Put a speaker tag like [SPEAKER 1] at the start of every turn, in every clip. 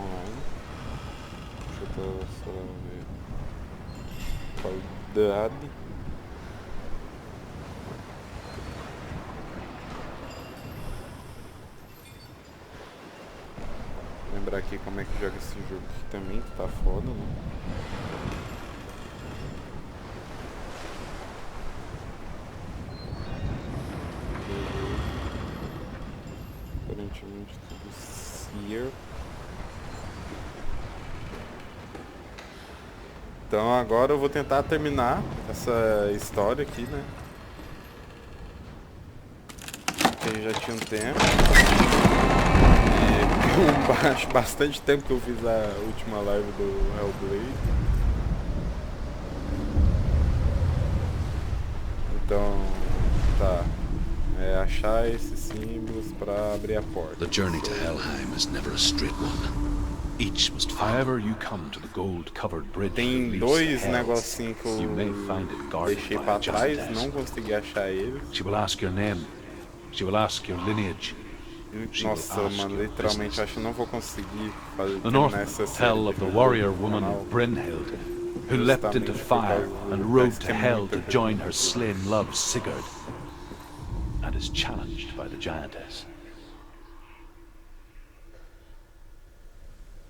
[SPEAKER 1] online. Deixa eu só ver. Qualidade. Lembrar aqui como é que joga esse jogo aqui também, que tá foda, né? Aparentemente tudo sear. Então agora eu vou tentar terminar essa história aqui, né? Que já tinha um tempo. E bastante tempo que eu fiz a última live do Hellblade. Então, tá. É achar esses símbolos para abrir a porta.
[SPEAKER 2] The journey to Helheim is never a straight one. Each must
[SPEAKER 3] However you come to the gold-covered bridge that
[SPEAKER 1] Tem
[SPEAKER 3] leads
[SPEAKER 1] dois
[SPEAKER 3] to Hell,
[SPEAKER 1] negocinhos que
[SPEAKER 3] you may
[SPEAKER 1] eu
[SPEAKER 3] find it guarded
[SPEAKER 1] deixei
[SPEAKER 3] by
[SPEAKER 1] para
[SPEAKER 3] a
[SPEAKER 1] trás,
[SPEAKER 3] giantess.
[SPEAKER 1] não consegui achar eles.
[SPEAKER 3] She will ask your name. She will ask your lineage.
[SPEAKER 1] Nossa, mano, literalmente acho que não vou conseguir fazer
[SPEAKER 3] The North
[SPEAKER 1] essa série
[SPEAKER 3] tell of the warrior woman Brynhild, who leapt into fire and rode to Hell to join her slain love Sigurd, and is challenged by the giantess.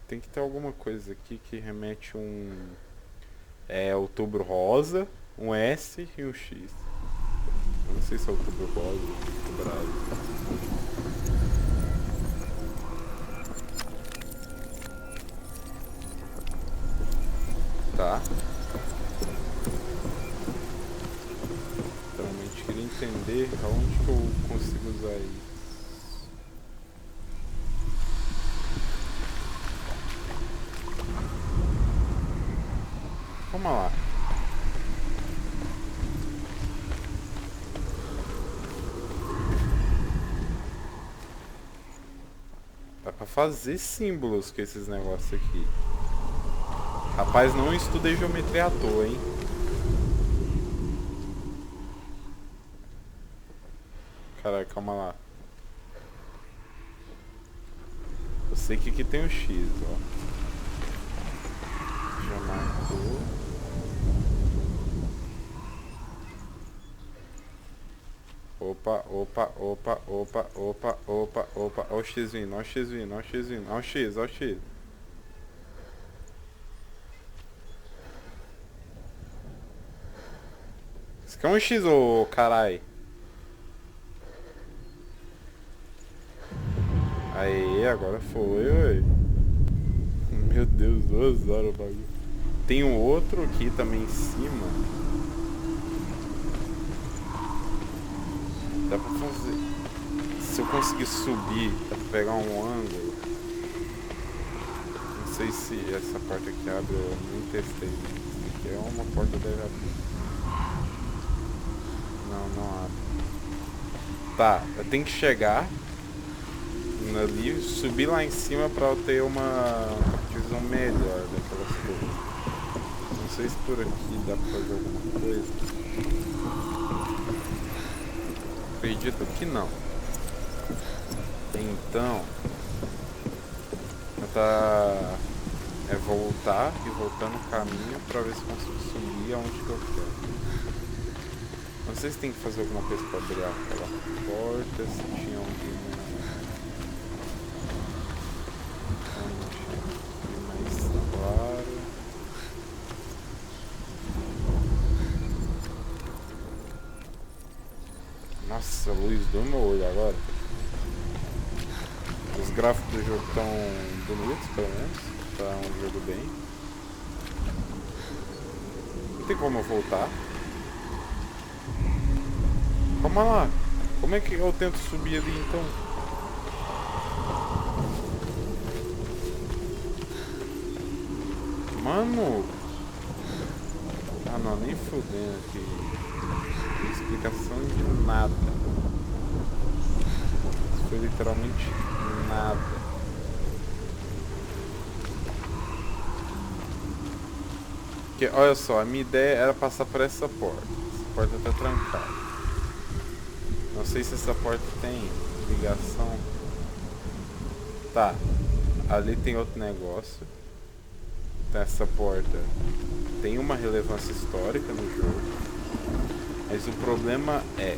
[SPEAKER 1] Tem que ter alguma coisa aqui que remete outubro rosa, um S e um X. Eu não sei se é outubro rosa ou outubro bravo. Tá. Realmente queria entender aonde que eu consigo usar isso. Vamos lá. Dá pra fazer símbolos com esses negócios aqui. Rapaz, não estudei geometria à toa, hein? Caralho, calma lá. Eu sei que aqui tem o X, ó. Já marcou. Opa, opa, opa, opa, opa, opa, opa. Ó o X vindo, ó o X vindo, ó o X vindo. Ó o X, ó o X. Isso aqui é um X, ô carai. Aí, agora foi, ué. Meu Deus, 2 horas o bagulho. Tem um outro aqui também em cima. Dá pra fazer. Se eu conseguir subir, dá pra pegar um ângulo. Não sei se essa porta aqui abre, eu nem testei. Isso aqui é uma porta deve abrir. Não, não abre. Tá, eu tenho que chegar ali, subir lá em cima pra eu ter uma visão melhor daquelas coisas. Não sei se por aqui dá pra fazer alguma coisa. Acredito que não. Então, tentar voltar e voltar no caminho pra ver se consigo subir aonde que eu quero. Não sei se tem que fazer alguma coisa pra abrir aquela porta, se tinha alguma mais claro. Nossa, a luz do meu olho agora. Os gráficos do jogo estão bonitos, pelo menos. Tá um jogo bem. Não tem como eu voltar. Calma lá. Como é que eu tento subir ali então? Mano! Ah não, nem fudendo aqui. Não tem explicação de nada. Isso foi literalmente nada. Porque, olha só, a minha ideia era passar por essa porta. Essa porta tá trancada. Não sei se essa porta tem ligação. Tá. Ali tem outro negócio. Essa porta tem uma relevância histórica no jogo. Mas o problema é...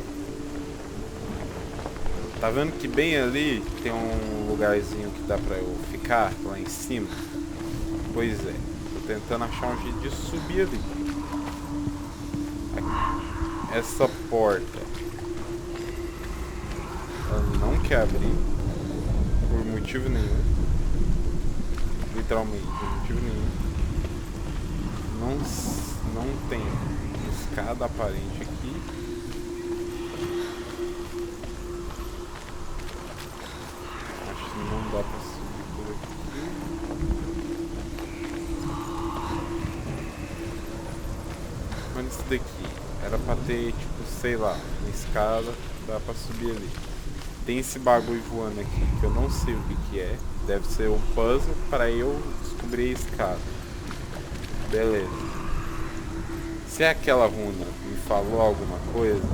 [SPEAKER 1] Tá vendo que bem ali tem um lugarzinho que dá pra eu ficar lá em cima? Pois é. Tô tentando achar um jeito de subir ali. Essa porta ela não quer abrir por motivo nenhum. Literalmente, por motivo nenhum. Não tem escada aparente aqui. Acho que não dá pra subir por aqui. Mas isso daqui era pra ter, tipo, sei lá, uma escada, dá pra subir ali. Tem esse bagulho voando aqui que eu não sei o que é. Deve ser um puzzle para eu descobrir a escada. Beleza. Se aquela runa me falou alguma coisa,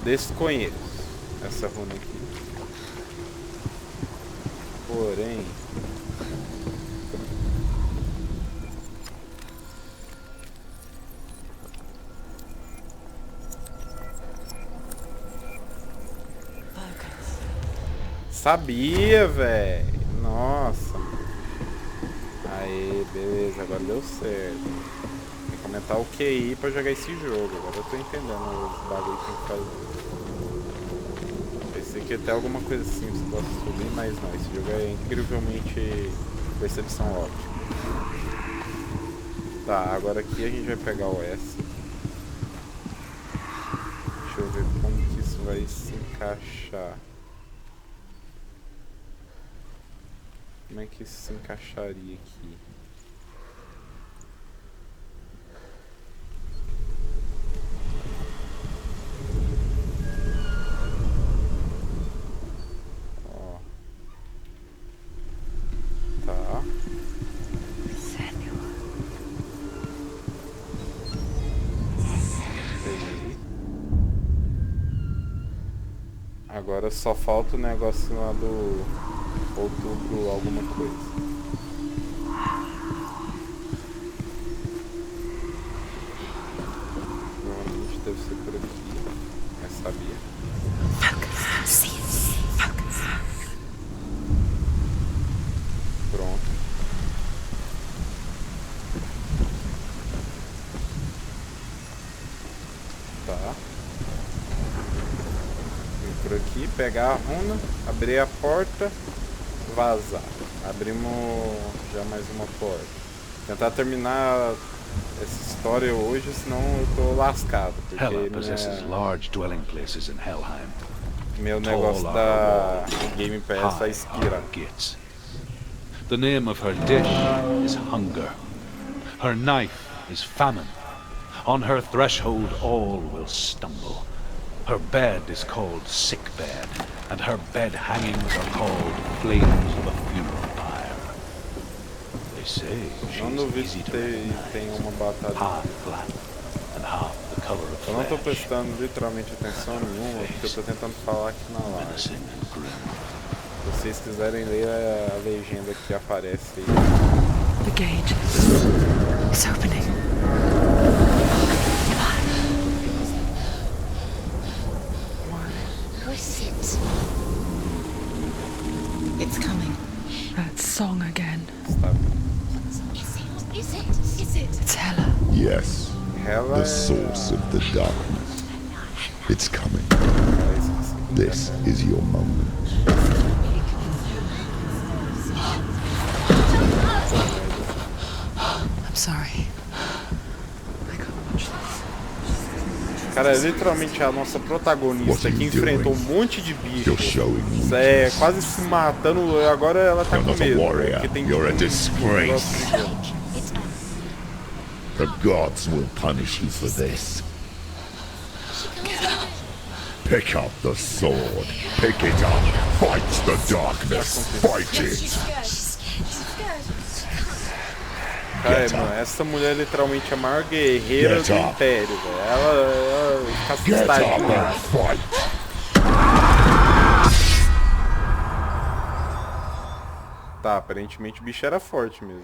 [SPEAKER 1] desconheço essa runa aqui. Porém... Sabia, velho. Nossa. Aê, beleza. Agora deu certo. Tem que aumentar o QI pra jogar esse jogo. Agora eu tô entendendo os bagulho que tem que fazer. Pensei que ia ter alguma coisa assim que você possa subir, mas não. Esse jogo é incrivelmente percepção óptica. Tá, agora aqui a gente vai pegar o S. Deixa eu ver como que isso vai se encaixar. Como é que isso se encaixaria aqui? Ó. Tá. Peguei. Agora só falta o negócio lá do... outubro, alguma coisa. Normalmente deve ser por aqui, mas sabia. Pronto. Tá. Vim por aqui, pegar a runa, abrir a porta, vazar. Abrimos já mais uma porta. Tentar terminar essa história hoje, senão eu tô lascado.
[SPEAKER 3] Hela possesses large dwelling places in Helheim.
[SPEAKER 1] Meu negócio da Game Pass vai expirar.
[SPEAKER 3] The name of her dish is hunger. Her knife is famine. On her threshold all will stumble. Her bed is called sick bed, and her bed hangings are called flames of a funeral pyre. They say she's easy to recognize, half black and half the color of
[SPEAKER 1] eu não tô
[SPEAKER 3] flesh.
[SPEAKER 1] prestando literalmente atenção nenhuma, porque eu tô tentando falar aqui na live. Se vocês quiserem ler a legenda que aparece aí.
[SPEAKER 4] The gate is opening. It's coming. That song again.
[SPEAKER 5] Is it?
[SPEAKER 4] It's Hela.
[SPEAKER 6] Yes,
[SPEAKER 1] Hela
[SPEAKER 6] the source of the darkness. It's coming. This is your moment.
[SPEAKER 4] I'm sorry. I can't watch this.
[SPEAKER 1] Cara, é literalmente a nossa protagonista que enfrentou um monte de bicho.
[SPEAKER 6] You're showing me.
[SPEAKER 1] É, quase se matando, agora ela tá
[SPEAKER 6] You're
[SPEAKER 1] com
[SPEAKER 6] not a
[SPEAKER 1] medo.
[SPEAKER 6] warrior,
[SPEAKER 1] Porque tem
[SPEAKER 6] you're a
[SPEAKER 1] um
[SPEAKER 6] disgrace.
[SPEAKER 1] negócio gigante.
[SPEAKER 6] The gods will punish you for this. Pick up the sword. Pick it up. Fight the darkness. Fight it.
[SPEAKER 1] Cara, mano, essa mulher é literalmente a maior guerreira
[SPEAKER 6] Get
[SPEAKER 1] do
[SPEAKER 6] up.
[SPEAKER 1] Império, velho. Ela fica
[SPEAKER 6] Get up and
[SPEAKER 1] assustadinha.
[SPEAKER 6] fight.
[SPEAKER 1] Tá, aparentemente o bicho era forte mesmo.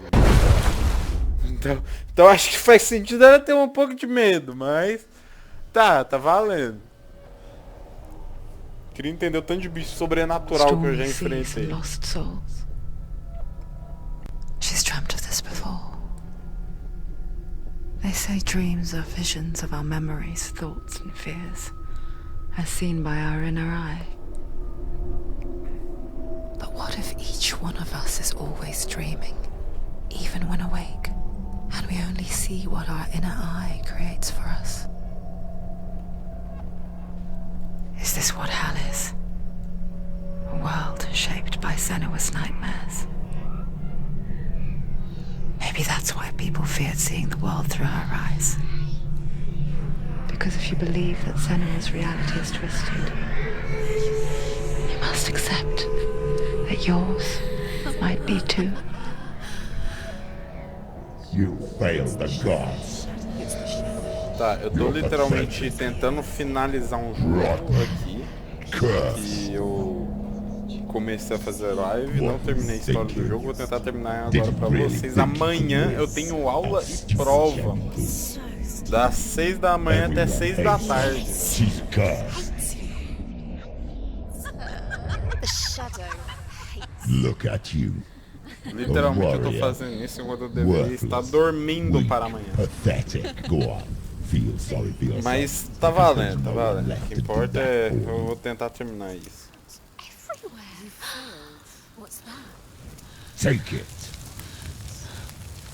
[SPEAKER 1] Então acho que faz sentido ela ter um pouco de medo, mas... Tá valendo. Queria entender o tanto de bicho sobrenatural que eu já
[SPEAKER 4] Stormy seas and
[SPEAKER 1] enfrentei.
[SPEAKER 4] lost souls. She's dreamt of this before. They say dreams are visions of our memories, thoughts and fears, as seen by our inner eye. But what if each one of us is always dreaming, even when awake, and we only see what our inner eye creates for us? Is this what hell is? A world shaped by Senua's nightmares. Maybe that's why people feared seeing the world through her eyes. Because if you believe that Senua's reality is twisted, you must accept that yours might be too.
[SPEAKER 6] You failed the gods.
[SPEAKER 1] Tá, eu tô literalmente tentando finalizar um jogo aqui. Que eu comecei a fazer live, não terminei a história do jogo, vou tentar terminar agora pra vocês. Amanhã eu tenho aula e prova. Das 6 da manhã até 6 da tarde.
[SPEAKER 6] She's cursed. Look at you.
[SPEAKER 1] Literalmente eu tô fazendo isso enquanto eu deveria estar dormindo para amanhã.
[SPEAKER 6] Pathetic. Go on. Feel sorry for yourself.
[SPEAKER 1] Mas tá valendo, tá valendo. O que importa é eu vou tentar terminar isso.
[SPEAKER 6] Take it.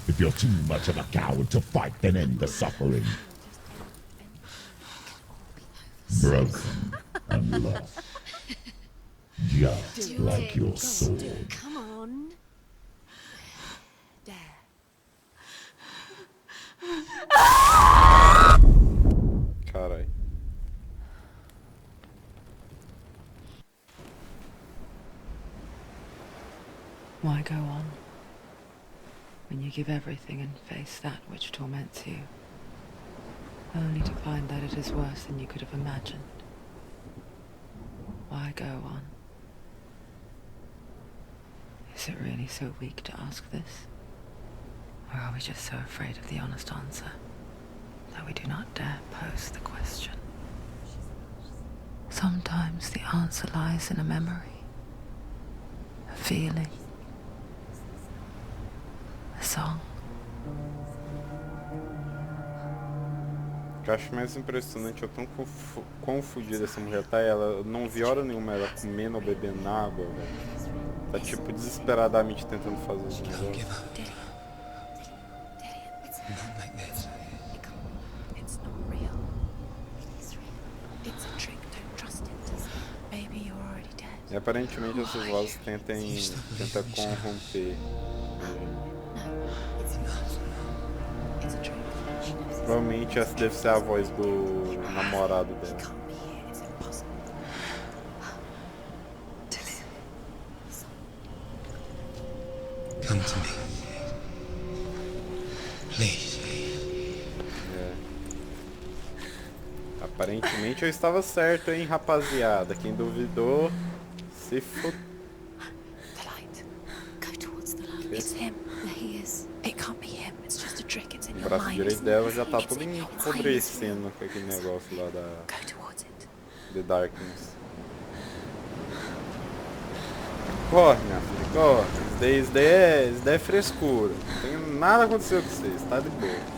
[SPEAKER 6] If you're too much of a coward to fight, then end the suffering. Broken and lost. Just like your sword.
[SPEAKER 5] Come on. There.
[SPEAKER 1] Carai.
[SPEAKER 4] Why go on when you give everything and face that which torments you, only to find that it is worse than you could have imagined? Why go on? Is it really so weak to ask this? Or are we just so afraid of the honest answer that we do not dare pose the question? Sometimes the answer lies in a memory, a feeling, a song.
[SPEAKER 1] O que eu acho mais impressionante é o tão quão fodida essa mulher tá. Ela não vi hora nenhuma ela comendo ou bebendo água, velho. Tá tipo desesperadamente tentando fazer os negócios.
[SPEAKER 2] Not like this.
[SPEAKER 5] It's not real. It is real. It's a trick. Don't trust it. Maybe you're already dead.
[SPEAKER 1] E aparentemente essas vozes tentam corromper.
[SPEAKER 5] It's a trick.
[SPEAKER 1] Provavelmente essa deve ser a voz do namorado dela.
[SPEAKER 5] Can't be here. It's impossible.
[SPEAKER 2] Come to me. Please.
[SPEAKER 1] Aparentemente eu estava certo, hein, rapaziada. Quem duvidou, se fudeu.
[SPEAKER 5] The light. Go towards the light. It's him. There he is. It can't be him. It's just a trick. It's in
[SPEAKER 1] O
[SPEAKER 5] your
[SPEAKER 1] braço
[SPEAKER 5] mind.
[SPEAKER 1] direito dela já tá
[SPEAKER 5] It's
[SPEAKER 1] todo
[SPEAKER 5] in your mind.
[SPEAKER 1] empobrecendo com aquele negócio lá da
[SPEAKER 5] Go towards it.
[SPEAKER 1] The Darkness. Corre, minha filha, corre. Isso daí é frescura. Não tem nada aconteceu com vocês, tá de boa.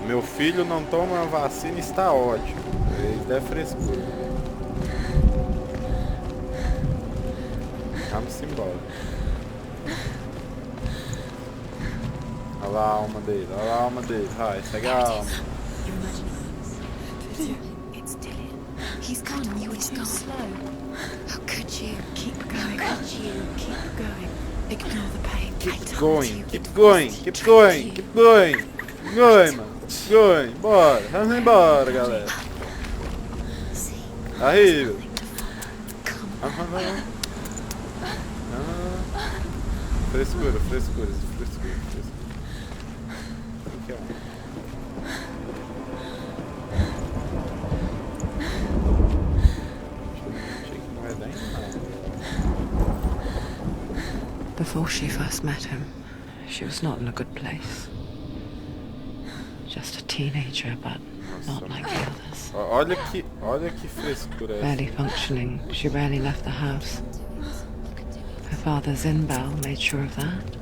[SPEAKER 1] Meu filho não toma a vacina e está ótimo. Isso daí é frescura. Vamos embora. Olha lá a alma dele, olha lá a alma dele. Vai, segue a alma.
[SPEAKER 5] It's Dylan. He's gone. You were too slow. How could you? Keep going. How could you? Keep going. Ignore the pain.
[SPEAKER 1] Keep going, keep going, keep going, keep going. Keep going, mano. Keep going. Bora. Vamos embora, galera. Aí. Vamos. Frescura, frescura, frescura, frescura. Aqui, ó. Achei que não vai dar em nada.
[SPEAKER 4] Before she first met him, she was not in a good place. Just a teenager, but not like the others.
[SPEAKER 1] Olha que frescura
[SPEAKER 4] Barely
[SPEAKER 1] essa.
[SPEAKER 4] functioning, she rarely left the house. Her father's in-bell made sure of that.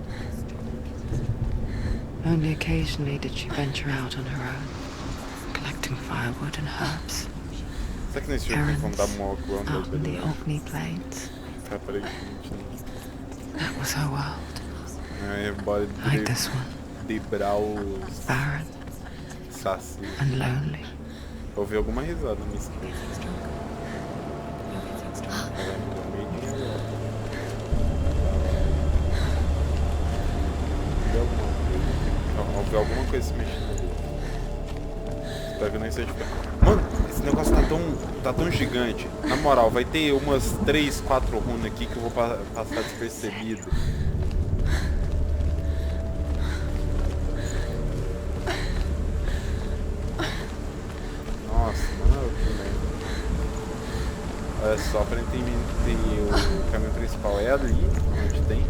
[SPEAKER 4] Only occasionally did she venture out on her own, collecting firewood and herbs.
[SPEAKER 1] Será que nesse jogo tem como dar uma
[SPEAKER 4] Out in the
[SPEAKER 1] onda?
[SPEAKER 4] Orkney Plains.
[SPEAKER 1] Aparentemente
[SPEAKER 4] That was her world.
[SPEAKER 1] não. É, bora
[SPEAKER 4] Like this one,
[SPEAKER 1] debrar os
[SPEAKER 4] barren
[SPEAKER 1] saci.
[SPEAKER 4] and lonely.
[SPEAKER 1] Ouvi alguma risada na minha esquerda. Ouvi alguma coisa se mexendo ali. Espero que não seja. Mano, esse negócio tá tão gigante. Na moral, vai ter umas 3, 4 runas aqui que eu vou passar despercebido. Nossa, mano, que merda. Olha só, aparentemente o caminho principal é ali, onde tem.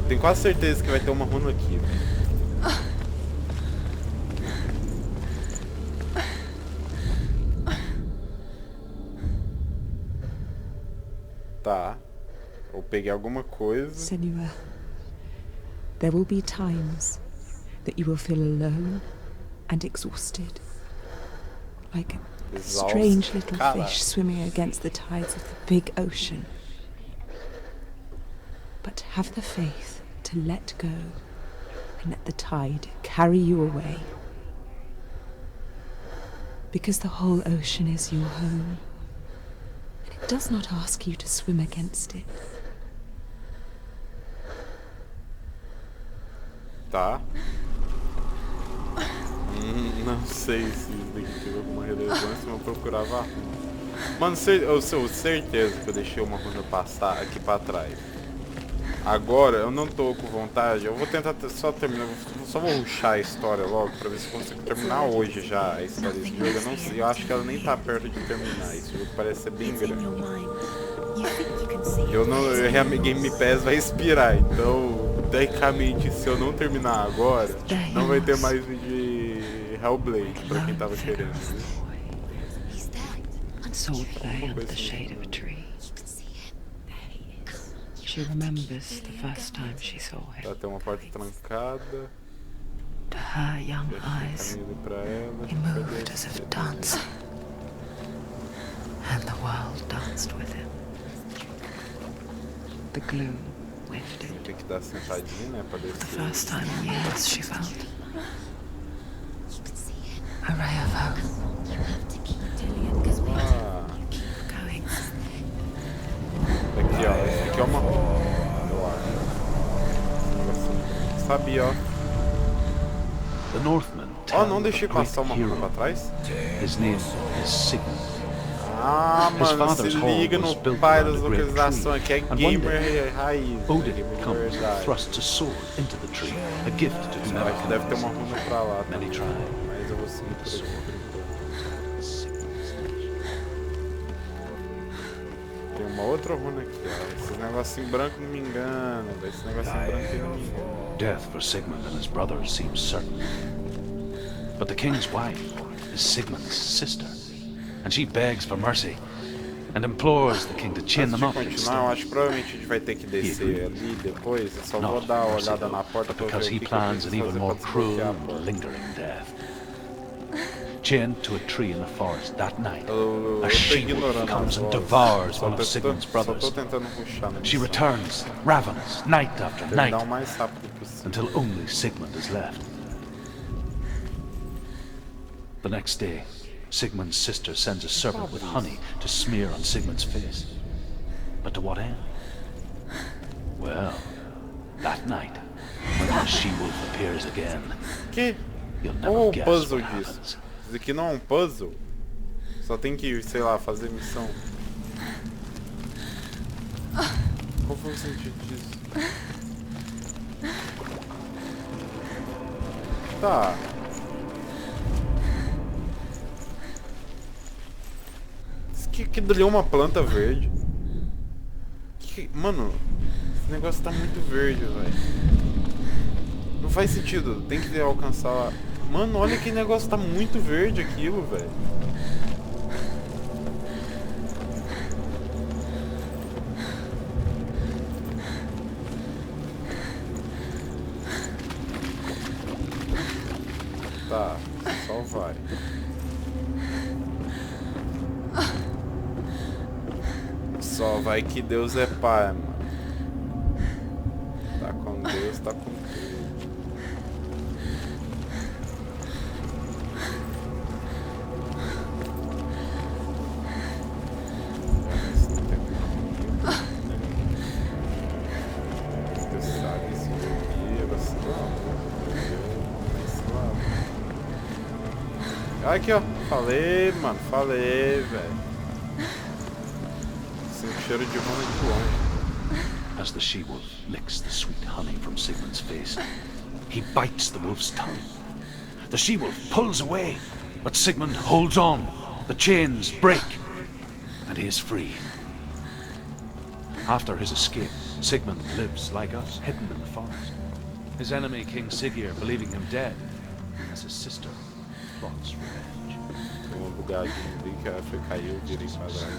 [SPEAKER 1] Tenho quase certeza que vai ter uma runa aqui. Tá. Eu peguei alguma coisa.
[SPEAKER 7] Senua, there will be times that you will feel alone and exhausted. Like a strange little fish swimming against the tides of the big ocean. But have the faith to let go and let the tide carry you away. Because the whole ocean is your home. And it does not ask you to swim against it.
[SPEAKER 1] Tá. Não sei se isso daqui teve alguma relevância, mas eu procurava a runa. Mano, eu sou certeza que eu deixei uma runa passar aqui pra trás. Agora, eu não tô com vontade, eu vou tentar só terminar, só vou rushar a história logo pra ver se consigo terminar hoje já a história desse jogo. Eu não sei, eu acho que ela nem tá perto de terminar, esse jogo parece ser bem grande. A Game Pass vai expirar, então, tecnicamente, se eu não terminar agora, não vai ter mais vídeo de Hellblade, pra quem tava querendo.
[SPEAKER 4] Sword lay under the shade of a tree. She remembers the first time she saw him.
[SPEAKER 1] Ela tem uma porta trancada.
[SPEAKER 4] To her young eyes,
[SPEAKER 1] Caminho pra ela.
[SPEAKER 4] he moved as if dancing, and the world danced with him. The gloom lifted.
[SPEAKER 1] Tem que dar sentadinha, né, pra
[SPEAKER 4] For the
[SPEAKER 1] descer.
[SPEAKER 4] first time in years, she felt a ray of hope.
[SPEAKER 1] Ah,
[SPEAKER 4] Going.
[SPEAKER 1] aqui ó, esse aqui é uma runa, eu acho. Sabia, ó.
[SPEAKER 3] The Northmen
[SPEAKER 1] Ó,
[SPEAKER 3] tell
[SPEAKER 1] não
[SPEAKER 3] of
[SPEAKER 1] deixei
[SPEAKER 3] a great
[SPEAKER 1] passar uma runa pra
[SPEAKER 3] hero.
[SPEAKER 1] trás.
[SPEAKER 3] His name is Sigmund.
[SPEAKER 1] Ah,
[SPEAKER 3] His
[SPEAKER 1] mano, se
[SPEAKER 3] father's hall
[SPEAKER 1] liga
[SPEAKER 3] was
[SPEAKER 1] no
[SPEAKER 3] built
[SPEAKER 1] pai
[SPEAKER 3] around
[SPEAKER 1] das
[SPEAKER 3] a great
[SPEAKER 1] localizações
[SPEAKER 3] tree.
[SPEAKER 1] aqui, é
[SPEAKER 3] And one
[SPEAKER 1] gamer
[SPEAKER 3] day,
[SPEAKER 1] raiz.
[SPEAKER 3] Odin
[SPEAKER 1] gamer de
[SPEAKER 3] comes and
[SPEAKER 1] verdade.
[SPEAKER 3] thrusts a sword into the tree, a gift to whomever
[SPEAKER 1] Acho que deve ter uma
[SPEAKER 3] finds
[SPEAKER 1] runa pra lá
[SPEAKER 3] it. Many
[SPEAKER 1] também,
[SPEAKER 3] tried.
[SPEAKER 1] mas eu vou seguir por aqui por enquanto. Tem uma outra runa aqui, ó. Esse negocinho branco não me engana, velho. Esse negocinho branco aqui não me engana.
[SPEAKER 3] Death for Sigmund and his brothers seems certain. But the king's wife is Sigmund's sister, and she begs for mercy and implores the king to chain
[SPEAKER 1] Antes
[SPEAKER 3] them
[SPEAKER 1] de
[SPEAKER 3] up
[SPEAKER 1] continuar, eu acho
[SPEAKER 3] instead.
[SPEAKER 1] que provavelmente a gente vai ter que descer ali depois. Eu só vou
[SPEAKER 3] Not
[SPEAKER 1] dar uma
[SPEAKER 3] mercy,
[SPEAKER 1] olhada
[SPEAKER 3] though,
[SPEAKER 1] na porta
[SPEAKER 3] but
[SPEAKER 1] pra ver
[SPEAKER 3] because
[SPEAKER 1] o
[SPEAKER 3] he
[SPEAKER 1] que eu
[SPEAKER 3] plans an
[SPEAKER 1] preciso
[SPEAKER 3] even
[SPEAKER 1] fazer
[SPEAKER 3] more
[SPEAKER 1] pra
[SPEAKER 3] cruel
[SPEAKER 1] desbloquear a
[SPEAKER 3] and
[SPEAKER 1] porta.
[SPEAKER 3] lingering death. Chained to a tree in the forest that night,
[SPEAKER 1] Eu
[SPEAKER 3] a
[SPEAKER 1] tô
[SPEAKER 3] she-wolf
[SPEAKER 1] ignorando
[SPEAKER 3] comes
[SPEAKER 1] as
[SPEAKER 3] and
[SPEAKER 1] vozes.
[SPEAKER 3] devours
[SPEAKER 1] Só
[SPEAKER 3] one of
[SPEAKER 1] tô-
[SPEAKER 3] Sigmund's
[SPEAKER 1] Só
[SPEAKER 3] brothers.
[SPEAKER 1] tô tentando rushar na
[SPEAKER 3] She
[SPEAKER 1] missão.
[SPEAKER 3] returns, ravenous, night after
[SPEAKER 1] Terminar o
[SPEAKER 3] night,
[SPEAKER 1] mais rápido possível.
[SPEAKER 3] until only Sigmund is left. The next day, Sigmund's sister sends a servant with honey to smear on Sigmund's face. But to what end? Well, that night, when the she-wolf appears again,
[SPEAKER 1] Que?
[SPEAKER 3] you'll
[SPEAKER 1] Qual é
[SPEAKER 3] never
[SPEAKER 1] o
[SPEAKER 3] guess
[SPEAKER 1] puzzle
[SPEAKER 3] what
[SPEAKER 1] disso?
[SPEAKER 3] happens.
[SPEAKER 1] Isso aqui não é um puzzle? Só tem que, sei lá, fazer missão. Qual foi o sentido disso? Tá. Isso que dali é uma planta verde. Mano, Esse negócio tá muito verde, velho. Não faz sentido, tem que alcançar... Mano, olha que negócio, tá muito verde aquilo, velho. Tá, só vai. Só vai que Deus é pai, mano. Tá com Deus, tá com tudo. Aqui, ó. Falei, mano. Falei, velho. Sinto cheiro de honey de longe.
[SPEAKER 3] As the she-wolf licks the sweet honey from Sigmund's face, he bites the wolf's tongue. The she-wolf pulls away, but Sigmund holds on. The chains break, and he is free. After his escape, Sigmund lives like us, hidden in the forest. His enemy, King Siggeir, believing him dead, as his sister plots revenge.
[SPEAKER 1] Tem um bugadinho ali que ela foi caiu direito pra trás.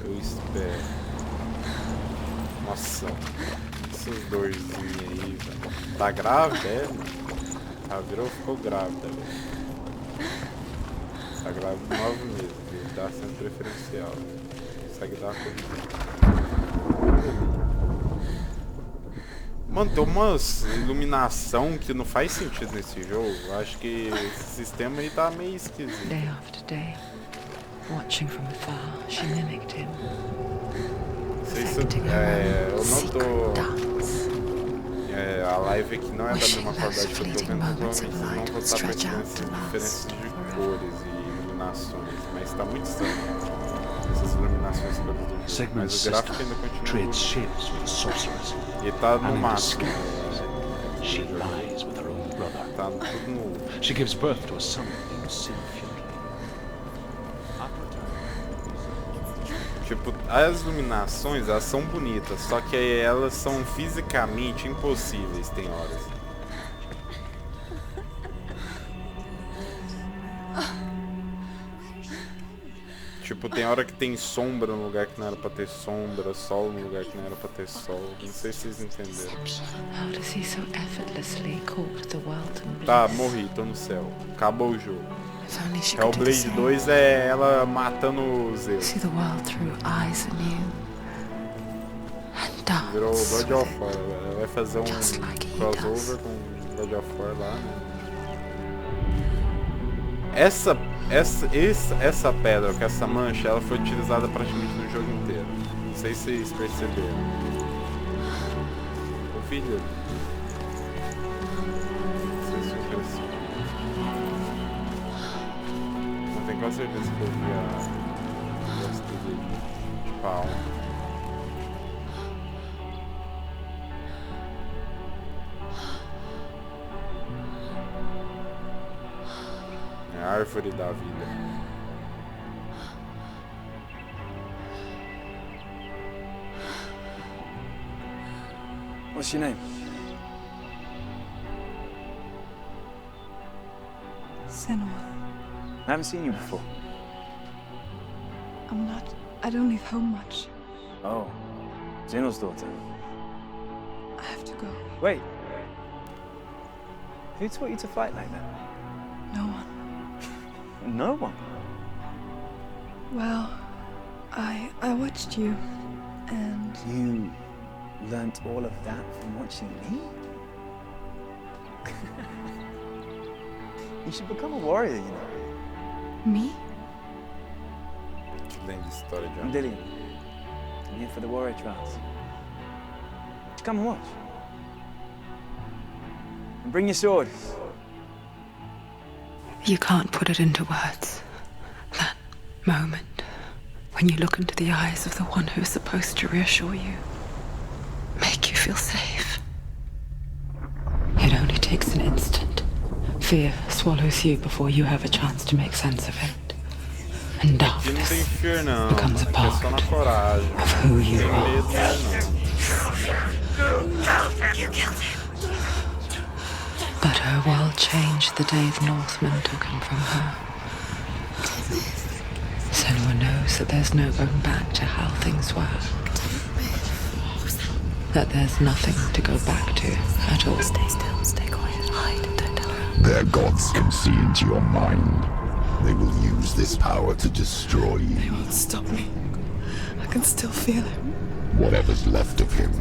[SPEAKER 1] Eu espero. Nossa, essas dorzinhas aí, velho. Tá grávida, é, mano? Tá, ficou grávida, velho. Tá grávida 9 meses, viu? Tá sendo preferencial. Consegue dar a coisa. Mano, tem umas iluminação que não faz sentido nesse jogo. Acho que esse sistema aí tá meio esquisito.
[SPEAKER 4] Day after day, watching from afar, she mimicked him.
[SPEAKER 1] Eu não tô... a live aqui não é da mesma qualidade que eu tô vendo, provavelmente vocês não vão estar percebendo essas diferenças de cores e iluminações, mas tá muito estranho essas iluminações todas do jogo, mas o gráfico ainda continua. E tá no máximo.
[SPEAKER 3] She lies with her own brother.
[SPEAKER 1] Tá tudo no...
[SPEAKER 3] She gives birth to a son named Sinfield.
[SPEAKER 1] Tipo, as iluminações, elas são bonitas, só que elas são fisicamente impossíveis, tem horas. Tipo, tem hora que tem sombra no lugar que não era pra ter sombra, sol no lugar que não era pra ter sol. Não sei se vocês entenderam.
[SPEAKER 4] How does he so effortlessly court the world and bliss?
[SPEAKER 1] Tá, morri, tô no céu. Acabou o jogo.
[SPEAKER 4] If only she could do the
[SPEAKER 1] Hellblade
[SPEAKER 4] same.
[SPEAKER 1] 2 é ela matando os Zeus.
[SPEAKER 4] See the world through eyes anew. And
[SPEAKER 1] Virou
[SPEAKER 4] dance
[SPEAKER 1] God of
[SPEAKER 4] with
[SPEAKER 1] War. Ela vai fazer um
[SPEAKER 4] just like he
[SPEAKER 1] crossover
[SPEAKER 4] does.
[SPEAKER 1] com God of War lá, né? Essa pedra, com essa mancha, ela foi utilizada praticamente no jogo inteiro. Não sei se vocês perceberam. O filho. Não sei se eu percebi. Não tenho quase certeza que eu vi a gosto de pau. É a árvore da vida.
[SPEAKER 8] What's your name?
[SPEAKER 7] Senua,
[SPEAKER 8] I haven't seen you before.
[SPEAKER 7] I don't leave home much.
[SPEAKER 8] Oh, Zeno's daughter.
[SPEAKER 7] I have to go.
[SPEAKER 8] Wait. Who taught you to fight like that?
[SPEAKER 7] No one.
[SPEAKER 8] No one.
[SPEAKER 7] Well, I watched you, and
[SPEAKER 8] You learnt all of that from watching me? You should become a warrior, you know.
[SPEAKER 7] me?
[SPEAKER 1] Que linda história de
[SPEAKER 8] I'm Dillian. I'm here for the warrior trials. Come and watch. And bring your sword.
[SPEAKER 4] You can't put it into words. That moment when you look into the eyes of the one who's supposed to reassure you, make you feel safe. It only takes an instant. Fear swallows you before you have a chance to make sense of it. And
[SPEAKER 1] Aqui não tem
[SPEAKER 4] darkness
[SPEAKER 1] fear não,
[SPEAKER 4] becomes a
[SPEAKER 1] aqui é só na
[SPEAKER 4] part
[SPEAKER 1] coragem.
[SPEAKER 4] of who you
[SPEAKER 1] Não tem
[SPEAKER 4] are.
[SPEAKER 1] medo não.
[SPEAKER 4] You killed him. But her world changed the day the Northmen took him from her. Senua knows that there's no going back to how things were. That there's nothing to go back to at all.
[SPEAKER 5] Stay still, stay quiet, hide, don't tell her.
[SPEAKER 6] Their gods can see into your mind. They will use this power to destroy you.
[SPEAKER 5] They won't stop me. I can still feel him.
[SPEAKER 6] Whatever's left of him,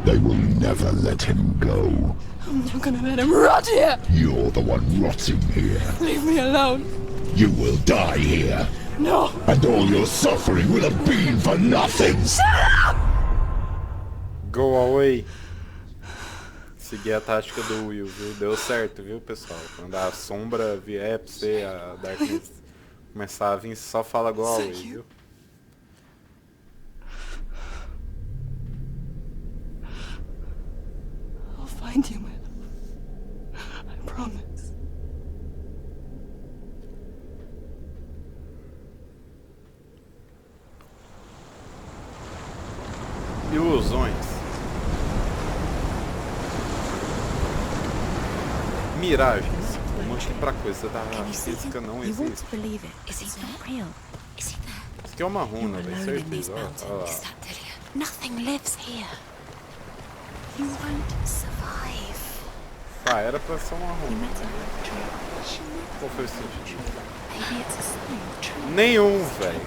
[SPEAKER 6] they will never let him go.
[SPEAKER 5] I'm not gonna let him rot here.
[SPEAKER 6] You're the one rotting here.
[SPEAKER 5] Leave me alone.
[SPEAKER 6] You will die here.
[SPEAKER 5] No.
[SPEAKER 6] And all your suffering will have been for nothing.
[SPEAKER 1] Go away. Seguir a tática do Will, viu? Deu certo, viu, pessoal? Quando a sombra vier pra você, a Darkness começar a vir, só fala go away, viu?
[SPEAKER 5] I'll find you, Will. I promise.
[SPEAKER 1] Ilusões. Miragens. Vamos aqui pra coisa da física não
[SPEAKER 5] You want
[SPEAKER 1] existe.
[SPEAKER 5] to believe it. Is he not real? Is he there?
[SPEAKER 1] Isso aqui é uma
[SPEAKER 5] You
[SPEAKER 1] runa,
[SPEAKER 5] alone
[SPEAKER 1] velho,
[SPEAKER 5] in these
[SPEAKER 1] certeza. Ó, ó
[SPEAKER 5] mountains.
[SPEAKER 1] lá.
[SPEAKER 5] Is that Delia? Nothing lives here. You won't survive.
[SPEAKER 1] Ah, era pra ser uma
[SPEAKER 5] We
[SPEAKER 1] runa.
[SPEAKER 5] met in a tree.
[SPEAKER 1] Qual foi o sentido?
[SPEAKER 5] Maybe it's a sign. True.
[SPEAKER 1] Nenhum, velho.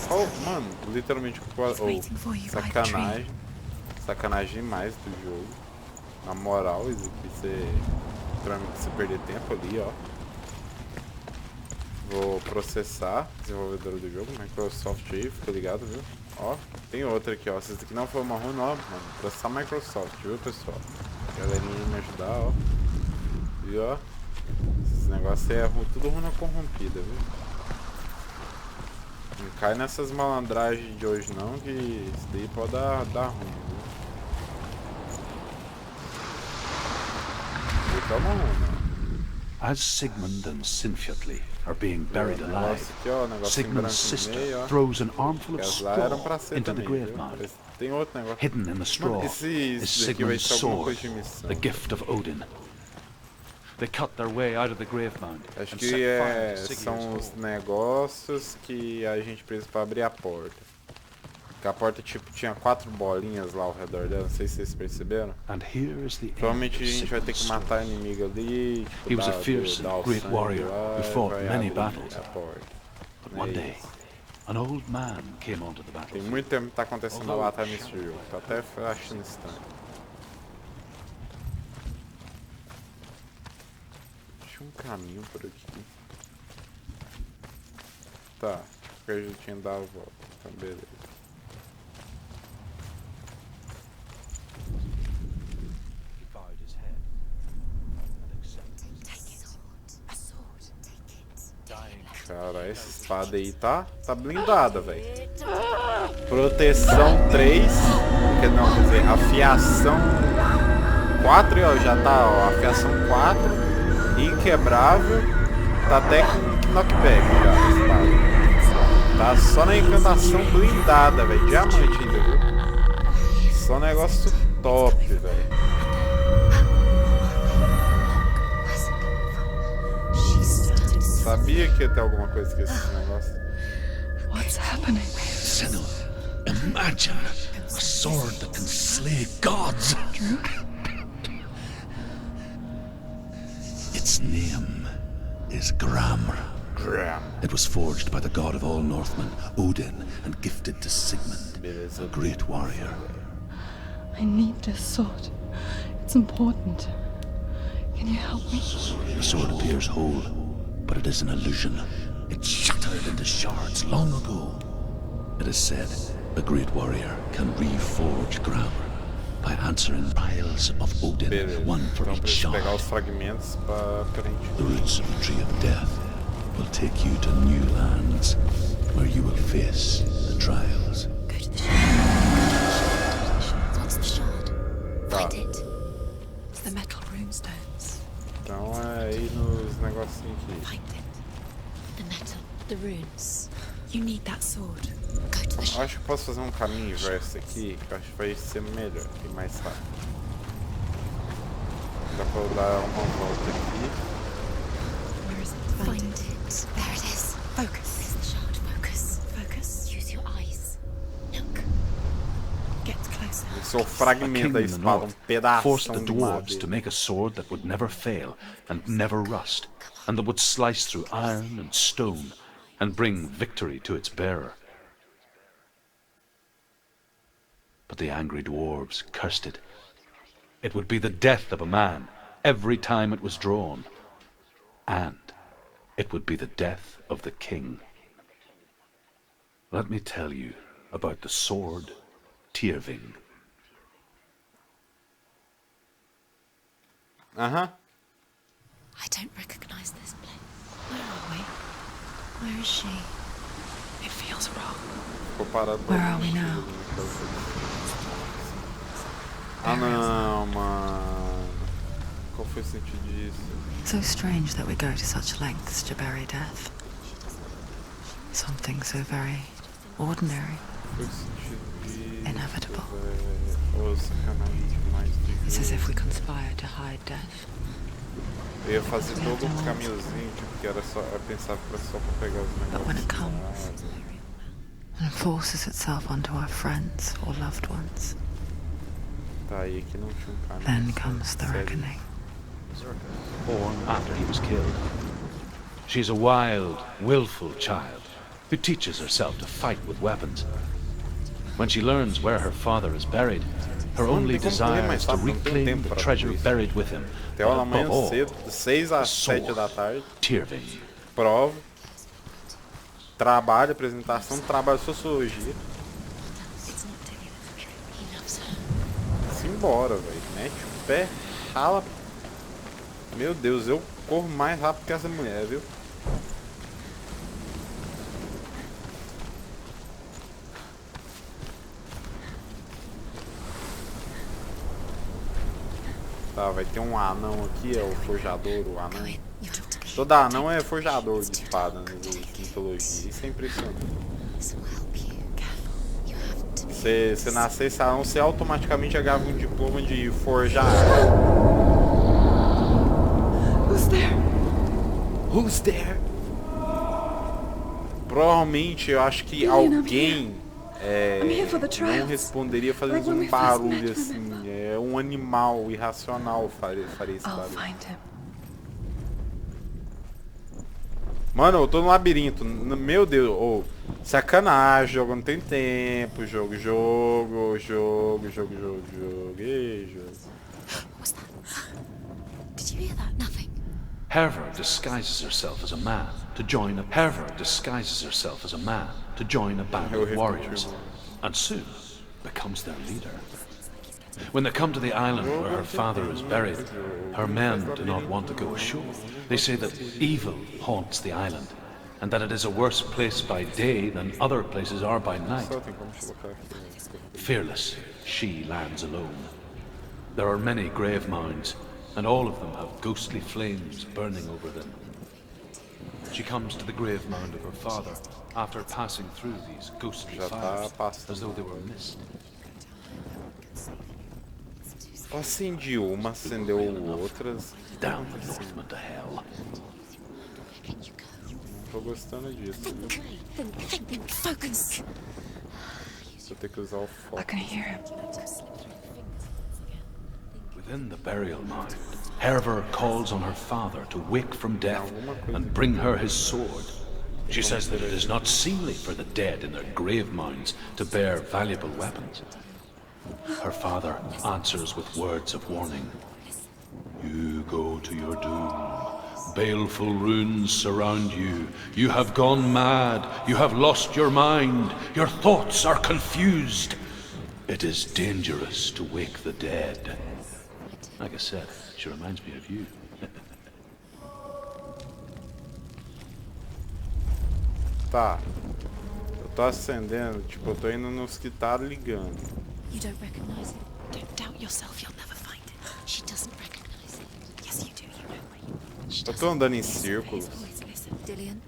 [SPEAKER 1] Mano, literalmente
[SPEAKER 5] Waiting for you by the tree.
[SPEAKER 1] sacanagem. Sacanagem demais do jogo. Na moral, isso aqui você perder tempo ali, ó. Vou processar, desenvolvedora do jogo, Microsoft aí, fica ligado, viu? Ó, tem outra aqui, ó. Se isso aqui não for uma runa, ó, mano, processar Microsoft, viu, pessoal? Galerinha me ajudar, ó. E ó, esses negócios é tudo runa corrompida, viu? Não cai nessas malandragens de hoje não, que isso daí pode dar ruim, viu? Isso é uma runa.
[SPEAKER 3] As Sigmund and Sinfjotli are being buried
[SPEAKER 1] O
[SPEAKER 3] alive,
[SPEAKER 1] negócio aqui, ó, negócio em branco
[SPEAKER 3] Sigmund's
[SPEAKER 1] no meio,
[SPEAKER 3] sister
[SPEAKER 1] ó.
[SPEAKER 3] throws an armful of
[SPEAKER 1] As lá eram pra
[SPEAKER 3] straw
[SPEAKER 1] ser
[SPEAKER 3] into the
[SPEAKER 1] também,
[SPEAKER 3] grave
[SPEAKER 1] viu?
[SPEAKER 3] mound.
[SPEAKER 1] Mas tem outro negócio.
[SPEAKER 3] Hidden in the straw
[SPEAKER 1] Mano,
[SPEAKER 3] is
[SPEAKER 1] esse daqui vai
[SPEAKER 3] Sigmund's
[SPEAKER 1] ser alguma
[SPEAKER 3] sword,
[SPEAKER 1] coisa de missão.
[SPEAKER 3] the gift of Odin. They cut their way out of the grave mound
[SPEAKER 1] Acho
[SPEAKER 3] and
[SPEAKER 1] que
[SPEAKER 3] set fire to
[SPEAKER 1] são
[SPEAKER 3] Sigurd's
[SPEAKER 1] os
[SPEAKER 3] home.
[SPEAKER 1] negócios que a gente precisa pra abrir a porta. Porque a porta tipo tinha 4 bolinhas lá ao redor dela, não sei se vocês perceberam.
[SPEAKER 3] And here is the end
[SPEAKER 1] Provavelmente a
[SPEAKER 3] of
[SPEAKER 1] gente vai ter que
[SPEAKER 3] Sigmund's
[SPEAKER 1] matar
[SPEAKER 3] story.
[SPEAKER 1] inimigo ali, tipo,
[SPEAKER 3] He was a
[SPEAKER 1] dar
[SPEAKER 3] fierce
[SPEAKER 1] o
[SPEAKER 3] and great
[SPEAKER 1] sangue
[SPEAKER 3] warrior
[SPEAKER 1] lá,
[SPEAKER 3] who
[SPEAKER 1] e
[SPEAKER 3] fought
[SPEAKER 1] vai
[SPEAKER 3] many
[SPEAKER 1] abrir
[SPEAKER 3] battles.
[SPEAKER 1] a porta.
[SPEAKER 3] But one
[SPEAKER 1] É
[SPEAKER 3] day,
[SPEAKER 1] isso.
[SPEAKER 3] an old man came onto the
[SPEAKER 1] Tem
[SPEAKER 3] battlefield.
[SPEAKER 1] muito tempo que tá acontecendo a batalha nesse jogo, tô até achando estranho. Tinha um caminho por aqui. Tá, porque eu já tinha dado a volta, então beleza.
[SPEAKER 3] He bowed his head and accepted.
[SPEAKER 5] Take it. A sword. Take it.
[SPEAKER 3] Dying.
[SPEAKER 1] Cara, essa espada aí tá blindada, velho. Proteção 3, não, quer dizer, afiação 4, ó, já tá, ó, afiação 4, inquebrável, tá até com knockback já, a espada. Tá só na encantação blindada, velho, diamante ainda, viu? Só negócio top, velho. Sabia que ia ter alguma coisa com esse negócio.
[SPEAKER 5] What's happening?
[SPEAKER 2] Senua, imagine a sword that can slay gods. Its name is Gramr. It was forged by the god of all Northmen, Odin, and gifted to Sigmund, a great warrior.
[SPEAKER 5] I need this sword. It's important. Can you help me?
[SPEAKER 2] The sword appears whole, but it is an illusion. It shattered into shards long ago. It is said a great warrior can reforge Gramr by answering piles of Odin,
[SPEAKER 1] Beleza.
[SPEAKER 2] one for
[SPEAKER 1] Então
[SPEAKER 2] each
[SPEAKER 1] preciso
[SPEAKER 2] shard.
[SPEAKER 1] pegar os fragmentos pra gente.
[SPEAKER 2] The roots of the tree of death will take you to new lands where you will face the trials.
[SPEAKER 5] Go to the shard. What's the shard? Find it. It's the metal runestones.
[SPEAKER 1] Então é aí nos negocinhos aqui.
[SPEAKER 5] Find it. The metal, the runes. You need that sword. Go to the shard.
[SPEAKER 1] Acho que posso fazer um caminho inverso aqui, que eu acho que vai ser melhor e mais rápido. Dá pra eu dar uma volta aqui.
[SPEAKER 5] Where is it? Find it. There it is. Focus. There's the shard. Focus. Focus. Use your eyes. Look. Get closer.
[SPEAKER 1] Esse é o fragmento da espada, pedaço
[SPEAKER 3] forced the
[SPEAKER 1] de
[SPEAKER 3] dwarves to
[SPEAKER 1] madeira.
[SPEAKER 3] make a sword that would never fail and never rust, and that would slice through iron and stone and bring victory to its bearer. But the angry dwarves cursed it. It would be the death of a man every time it was drawn, and it would be the death of the king. Let me tell you about the sword Tyrving.
[SPEAKER 1] Aham.
[SPEAKER 5] I don't recognize this place. Where are we? Where is she? It feels wrong.
[SPEAKER 1] Ficou parado.
[SPEAKER 5] Where are we now?
[SPEAKER 1] Ah não, mano. Qual foi o sentido disso?
[SPEAKER 4] So strange that we go to such lengths to bury death. Something so very ordinary,
[SPEAKER 1] Foi o sentido disso.
[SPEAKER 4] inevitable.
[SPEAKER 1] Ô, sacanagem demais do
[SPEAKER 4] It's as
[SPEAKER 1] jogo.
[SPEAKER 4] if we conspire to hide death.
[SPEAKER 1] Eu ia fazer todo um caminhozinho, tipo, que era só. Eu pensava que era só pra pegar os negócios.
[SPEAKER 4] But when it comes and forces itself onto our friends or loved ones,
[SPEAKER 1] Tá, aí aqui não tinha um caminho.
[SPEAKER 4] then comes the
[SPEAKER 1] Sério.
[SPEAKER 4] reckoning.
[SPEAKER 3] Born after he was killed. She's a wild, willful child who teaches herself to fight with weapons. When she learns where her father is buried, her only desire is to reclaim the treasure buried with him.
[SPEAKER 1] Até lá
[SPEAKER 3] But
[SPEAKER 1] amanhã
[SPEAKER 3] above all,
[SPEAKER 1] cedo, 6 às
[SPEAKER 3] sword.
[SPEAKER 1] 7 da tarde.
[SPEAKER 3] Tyrving.
[SPEAKER 1] Prova. Trabalho, apresentação, trabalho, sociologia.
[SPEAKER 5] It's not taking it. He loves her.
[SPEAKER 1] Simbora, velho. Mete o pé, rala. Meu Deus, eu corro mais rápido que essa mulher, viu? Tá, vai ter um anão aqui, é o forjador, o anão.
[SPEAKER 5] Go in. You talk to me.
[SPEAKER 1] Todo anão é forjador de espada, né, de mitologia. Isso é impressionante.
[SPEAKER 5] This will help you. Careful. You have to be.
[SPEAKER 1] Você nascer esse anão, você automaticamente ganhava um diploma de forjar.
[SPEAKER 7] Who's there?
[SPEAKER 1] Who's there? Provavelmente eu acho que alguém
[SPEAKER 7] I'm here for the
[SPEAKER 1] não
[SPEAKER 7] trials.
[SPEAKER 1] responderia fazendo
[SPEAKER 7] Like when
[SPEAKER 1] um
[SPEAKER 7] we first
[SPEAKER 1] barulho
[SPEAKER 7] met,
[SPEAKER 1] assim. É um animal irracional faria esse
[SPEAKER 7] I'll
[SPEAKER 1] barulho.
[SPEAKER 7] find him.
[SPEAKER 1] Mano, eu tô no labirinto. Meu Deus, ô, sacanagem, jogo não tem tempo. Jogo. Ei, jogo.
[SPEAKER 5] What was that? Did you hear that? Nothing.
[SPEAKER 3] Herver disguises herself as a man to join a band of warriors, and soon becomes their leader. When they come to the island where her father is buried, her men do not want to go ashore. They say that evil haunts the island, and that it is a worse place by day than other places are by night.
[SPEAKER 1] Só tem como colocar aqui.
[SPEAKER 3] Fearless, she lands alone. There are many grave mounds, and all of them have ghostly flames burning over them. She comes to the grave mound of her father after passing through these ghostly
[SPEAKER 1] Já tá
[SPEAKER 3] fires, as though they were mist.
[SPEAKER 1] Acendi uma, acendeu outras.
[SPEAKER 3] Down the Northman to hell.
[SPEAKER 1] Não tô gostando disso.
[SPEAKER 5] Think. Focus.
[SPEAKER 1] Vou ter que usar o
[SPEAKER 4] I
[SPEAKER 1] foco.
[SPEAKER 4] can hear him.
[SPEAKER 3] Within the burial mound, Herver calls on her father to wake from death and bring her his sword. She says that it is not seemly for the dead in their grave mounds to bear valuable weapons. Her father answers with words of warning. You go to your doom. Baleful runes surround you. You have gone mad. You have lost your mind. Your thoughts are confused. It is dangerous to wake the dead. Like I said, she reminds me of you.
[SPEAKER 1] Tá. Eu tô acendendo, tipo, eu tô indo nos que tá ligando.
[SPEAKER 5] You don't recognize it. Don't doubt yourself, you'll never find it. She doesn't recognize it. Yes, you do, you know where you are. She
[SPEAKER 1] Eu tô
[SPEAKER 5] doesn't.
[SPEAKER 1] andando em
[SPEAKER 5] Listen for
[SPEAKER 1] círculos.
[SPEAKER 5] his voice, listen. Dillian,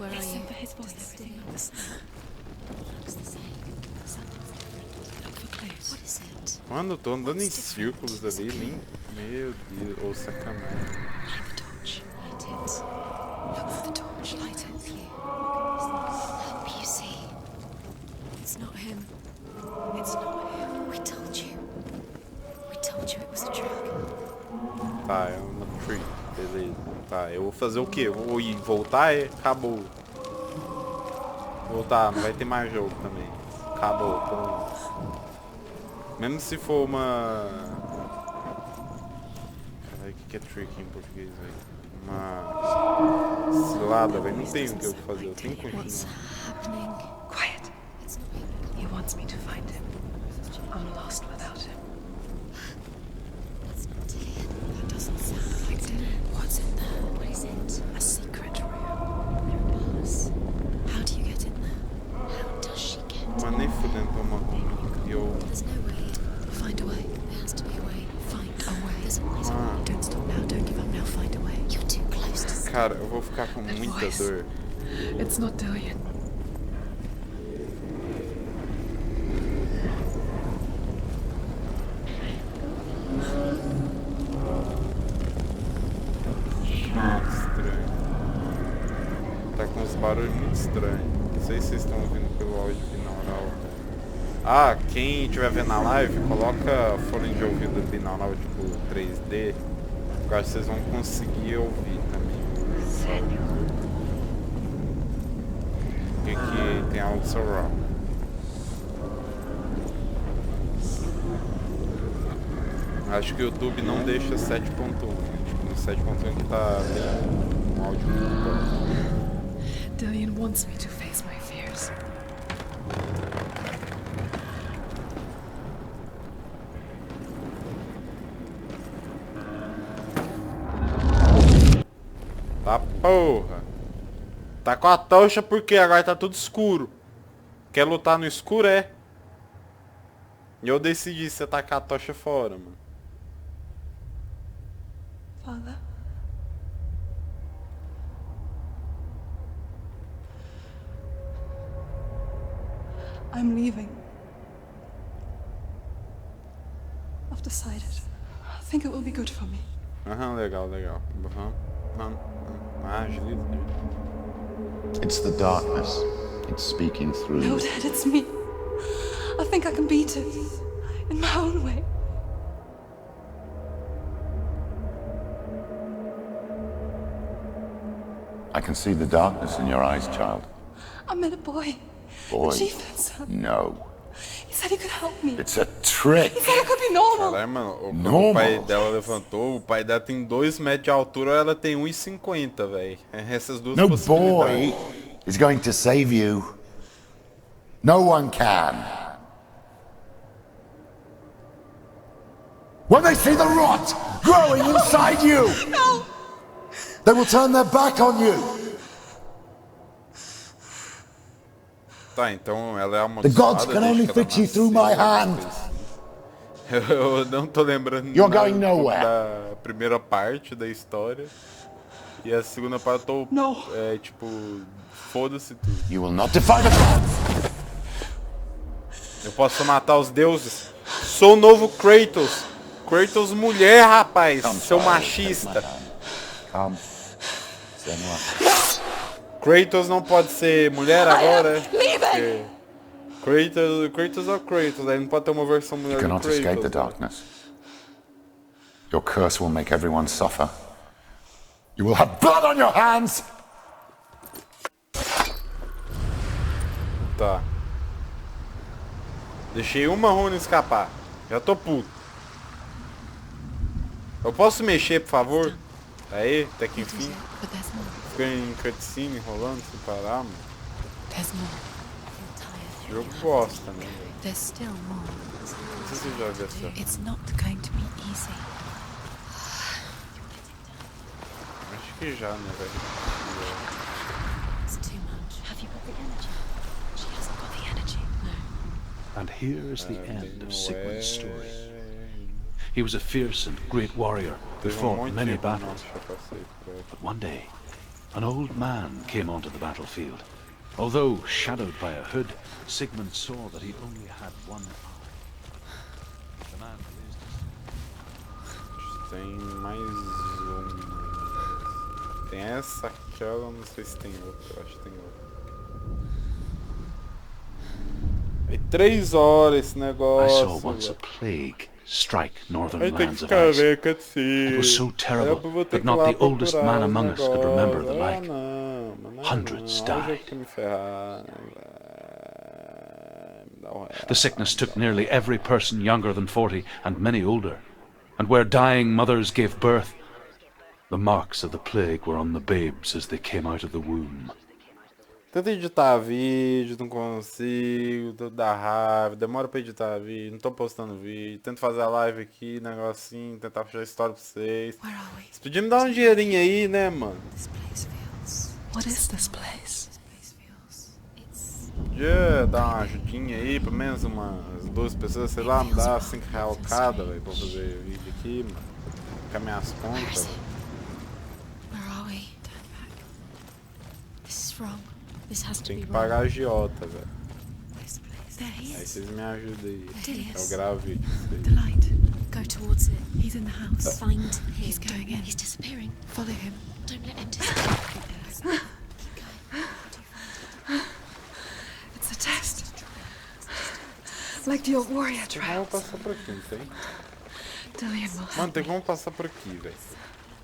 [SPEAKER 5] where are you? For his voice. Does everything look the same? Looks the same. Something's different. Look for clues. What is it?
[SPEAKER 1] Mano, eu tô andando em círculos ali, nem... Meu Deus, ô sacanagem.
[SPEAKER 5] Light the torch. Light it. Look for the torch. Light it. Help you see. It's not him. It's not him. We told you. We told you it was a trick.
[SPEAKER 1] Tá, é uma tree, beleza. Tá, eu vou fazer o quê? Eu vou ir voltar e acabou. Voltar, não vai ter mais jogo também. Acabou, pronto. Mesmo se for uma... Caralho, o que é trick em português, velho? Uma cilada, velho. Não tem o que eu fazer, eu tenho que
[SPEAKER 5] What's
[SPEAKER 1] continuar.
[SPEAKER 5] happening?
[SPEAKER 4] Quiet.
[SPEAKER 5] It's not him.
[SPEAKER 4] He wants me to find him. I'm lost without him.
[SPEAKER 5] That's not Dillian. That doesn't sound like Dillian. What's in there? What is it? A secret room. Bars. How do you get in there? How does she get?
[SPEAKER 1] Mas nem fudendo pra uma runa que criou.
[SPEAKER 5] There's no way. Find a way. There has to be a way. Find a way. There's always a
[SPEAKER 1] Ah.
[SPEAKER 5] way. Don't stop now. Don't give up now. Find a way. You're too close to see.
[SPEAKER 1] Cara, eu vou ficar com muita dor.
[SPEAKER 4] It's not Dillian.
[SPEAKER 1] Estranho. Tá com uns barulhos muito estranhos. Não sei se vocês estão ouvindo pelo áudio binaural. Ah, quem estiver vendo a live, coloca fone de ouvido binaural tipo 3D. Eu acho que vocês vão conseguir ouvir também. Porque aqui tem áudio surround. Acho que o YouTube não deixa 7.1. Tipo, no 7.1 que tá bem um áudio muito bom.
[SPEAKER 4] Dillian wants me to face my fears.
[SPEAKER 1] Tá porra. Tá com a tocha porque agora tá tudo escuro. Quer lutar no escuro, é? E eu decidi se tacar a tocha fora, mano.
[SPEAKER 7] Father? I'm leaving. I've decided. I think it will be good for me.
[SPEAKER 1] Aham, legal, legal. Ah, agiliza.
[SPEAKER 6] It's the darkness. It's speaking through
[SPEAKER 7] No,
[SPEAKER 6] you.
[SPEAKER 7] Dad, it's me. I think I can beat it. In my own way.
[SPEAKER 6] I can see the darkness in your eyes, child.
[SPEAKER 7] I met a boy.
[SPEAKER 6] Boy.
[SPEAKER 7] The chief said so.
[SPEAKER 6] No.
[SPEAKER 7] He said he could help me.
[SPEAKER 6] It's a trick.
[SPEAKER 7] He said I could be normal.
[SPEAKER 1] Caralho, mano, quando
[SPEAKER 6] Normal.
[SPEAKER 1] o pai dela levantou, o pai dela tem 2 metros de altura, ela tem 1,50, velho. Essas duas
[SPEAKER 6] No
[SPEAKER 1] possibilidades.
[SPEAKER 6] boy is going to save you. No one can. When they see the rot growing inside you,
[SPEAKER 7] No!
[SPEAKER 6] they will turn their back on you.
[SPEAKER 1] Tá, então ela é uma
[SPEAKER 6] The gods can only fix you through my hand.
[SPEAKER 1] Eu não tô lembrando
[SPEAKER 6] You're
[SPEAKER 1] nada
[SPEAKER 6] going nowhere.
[SPEAKER 1] da primeira parte da história. E a segunda parte eu tô,
[SPEAKER 7] No.
[SPEAKER 1] tipo, foda-se tudo.
[SPEAKER 6] You will not defy the gods.
[SPEAKER 1] Eu posso matar os deuses. Sou o novo Kratos. Kratos mulher, rapaz. Seu machista.
[SPEAKER 6] Come. Senua.
[SPEAKER 1] Kratos não pode ser mulher agora?
[SPEAKER 7] Leave
[SPEAKER 1] Porque Kratos é o Kratos. Aí não pode ter uma versão mulher
[SPEAKER 6] You
[SPEAKER 1] do
[SPEAKER 6] cannot escape the
[SPEAKER 1] Kratos.
[SPEAKER 6] darkness. Your curse will make everyone suffer. You will have blood on your hands.
[SPEAKER 1] Tá. Deixei uma runa escapar. Já tô puto. Eu posso mexer, por favor? Aí, até que enfim.
[SPEAKER 5] But there's more.
[SPEAKER 1] Fica em cutscene, enrolando, sem parar, mano.
[SPEAKER 5] There's more. Feel tired.
[SPEAKER 1] Jogo bosta, né, velho?
[SPEAKER 5] There's still more.
[SPEAKER 1] Não sei se você já viu essa.
[SPEAKER 5] It's not going to be easy.
[SPEAKER 1] Acho que já, né, velho?
[SPEAKER 5] It's too much. Have
[SPEAKER 3] And here's the end of Sigmund's story. He was a fierce and great warrior who fought many battles. But one day, an old man came onto the battlefield. Although shadowed by a hood, Sigmund saw that he only had one eye. The man raised
[SPEAKER 1] Tem mais uma. Tem essa, aquela, não sei se tem outra. Eu acho que tem outra. É 3 horas esse
[SPEAKER 3] I
[SPEAKER 1] negócio.
[SPEAKER 3] saw once a plague strike northern
[SPEAKER 1] Aí tem
[SPEAKER 3] lands
[SPEAKER 1] que
[SPEAKER 3] of
[SPEAKER 1] ficar
[SPEAKER 3] ice.
[SPEAKER 1] vendo cutscene.
[SPEAKER 3] It was so terrible that not the oldest man among us could remember the like. Hundreds died. The sickness took nearly every person younger than 40 and many older. And where dying mothers gave birth, the marks of the plague were on the babes as they came out of the womb.
[SPEAKER 1] Tento editar vídeo, não consigo, dá raiva, demora pra editar vídeo, não tô postando vídeo, tento fazer a live aqui, negocinho, tentar fechar a história pra vocês. Vocês podiam me dar um dinheirinho aí, né, mano?
[SPEAKER 4] What is this place?
[SPEAKER 1] Podia dar uma ajudinha aí, pelo menos umas 2 pessoas, sei lá, me dar 5 reais cada, velho, pra fazer vídeo aqui, mano. Com as minhas contas.
[SPEAKER 5] Where are we? Turn back. This is wrong. This has to
[SPEAKER 1] Tem
[SPEAKER 5] be
[SPEAKER 1] que
[SPEAKER 5] wrong.
[SPEAKER 1] pagar a agiota, velho.
[SPEAKER 5] There he
[SPEAKER 1] Aí
[SPEAKER 5] is.
[SPEAKER 1] vocês me ajudem aí.
[SPEAKER 5] There
[SPEAKER 1] Eu gravo vídeo.
[SPEAKER 5] The light. Go towards it. He's in the house. Find him. He's going in. He's disappearing. Follow him. Don't let him disappear. Keep going.
[SPEAKER 4] It's a test. Like the old warrior
[SPEAKER 1] Tem como
[SPEAKER 4] trials.
[SPEAKER 1] passar por aqui, não tem?
[SPEAKER 4] Dillian will
[SPEAKER 1] Mano,
[SPEAKER 4] help
[SPEAKER 1] tem
[SPEAKER 4] me.
[SPEAKER 1] como passar por aqui, velho.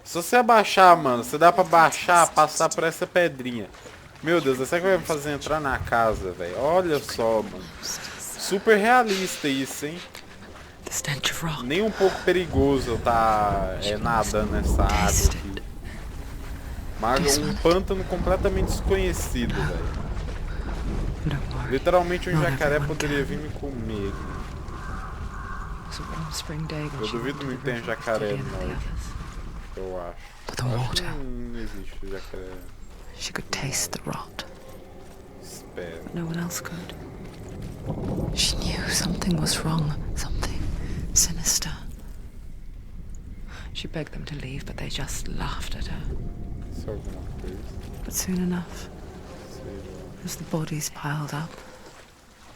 [SPEAKER 1] Se você abaixar, mano, você dá pra baixar, passar por essa pedrinha. Meu Deus, essa que vai me fazer entrar na casa, velho. Olha só, mano. Super realista isso, hein?
[SPEAKER 4] The stench of rock.
[SPEAKER 1] Nem um pouco perigoso eu tá nadando nessa água aqui. Mas um pântano completamente desconhecido, velho.
[SPEAKER 4] Don't worry.
[SPEAKER 1] Literalmente um
[SPEAKER 4] Not
[SPEAKER 1] jacaré
[SPEAKER 4] everyone
[SPEAKER 1] poderia
[SPEAKER 4] can.
[SPEAKER 1] vir me comer.
[SPEAKER 4] It was a warm spring day when
[SPEAKER 1] Eu
[SPEAKER 4] she
[SPEAKER 1] duvido
[SPEAKER 4] went to
[SPEAKER 1] muito
[SPEAKER 4] the
[SPEAKER 1] que tenha
[SPEAKER 4] river with
[SPEAKER 1] jacaré
[SPEAKER 4] Dillian
[SPEAKER 1] no
[SPEAKER 4] and the
[SPEAKER 1] norte.
[SPEAKER 4] others.
[SPEAKER 1] Eu acho.
[SPEAKER 4] But the
[SPEAKER 1] Acho que
[SPEAKER 4] water.
[SPEAKER 1] não existe jacaré.
[SPEAKER 4] She could taste the rot,
[SPEAKER 1] Espero.
[SPEAKER 4] but no one else could. She knew something was wrong, something sinister. She begged them to leave, but they just laughed at her.
[SPEAKER 1] Isso é alguma coisa.
[SPEAKER 4] But soon enough,
[SPEAKER 1] Sei lá.
[SPEAKER 4] as the bodies piled up,